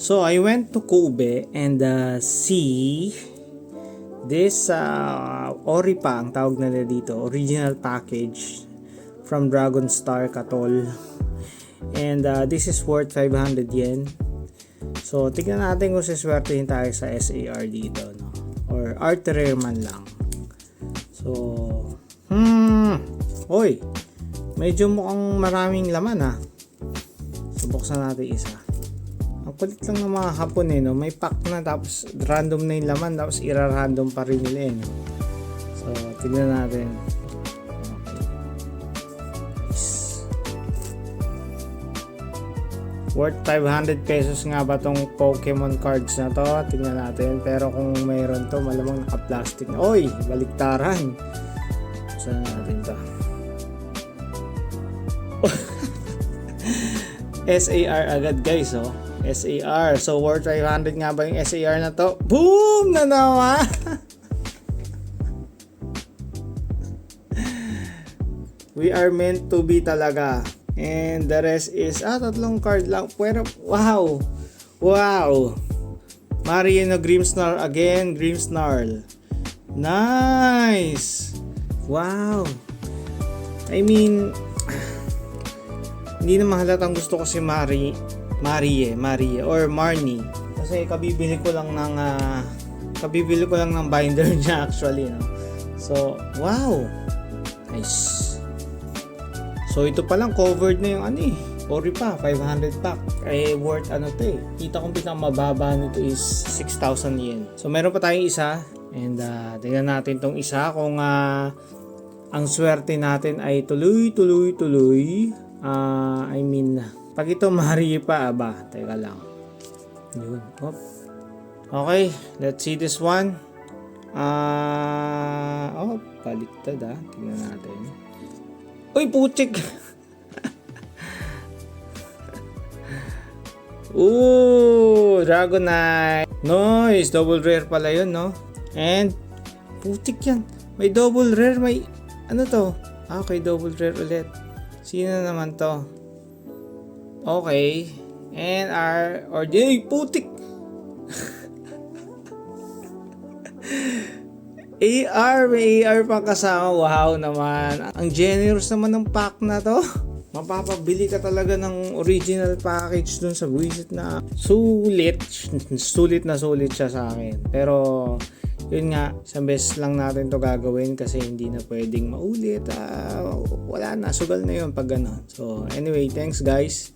So I went to Kobe and see this Oripa ang tawag nila dito, original package from Dragon Star Katol. And this is worth 500 yen. So tignan natin kung siswertehin tayo sa SAR dito, no? Or art rare man lang. So oy, medyo mukhang maraming laman So buksan natin isa. Ang kulit lang ng mga Hapon no? May pack na tapos random na yung laman tapos ira-random pa rin nila no? So tignan natin. Worth 500 pesos nga ba tong Pokemon cards na to? Tingnan natin. Pero kung mayroon to, malamang naka-plastic na. Oy! Baliktaran! Saan natin to? SAR agad guys, oh. SAR. So, worth 500 nga ba yung SAR na to? Boom! Na naman! We are meant to be talaga. And the rest is tatlong card lang. Pero wow. Mariano Grimmsnarl again, Grimmsnarl. Nice. Wow. I mean, hindi na mahalatang gusto ko si Marie or Marnie. Kasi kabibili ko lang ng binder niya actually, no. So, wow. Nice. So ito pa lang covered na yung Oripa 500 pack. Worth to Kita kong pinakamababa nito is 6,000 yen. So meron pa tayong isa and tingnan natin tong isa kung ang swerte natin ay tuloy. I mean, pag ito Marie pa teka lang. Yun. Okay, let's see this one. Baliktad tingnan natin. Uy, putik! Ooh, Dragonite! Nice! Double rare pala yun, no? And, putik yan. May double rare, may... Ano to? Okay, double rare ulit. Sino naman to? Okay. And Ay, putik! May AR pa kasama. Wow naman. Ang generous naman ng pack na to. Mapapabili ka talaga ng original package dun sa buwisit na sulit na sulit siya sa akin. Pero yun nga, sa best lang natin to gagawin kasi hindi na pwedeng maulit. Wala na, sugal na yun pag gano'n. So anyway, thanks guys.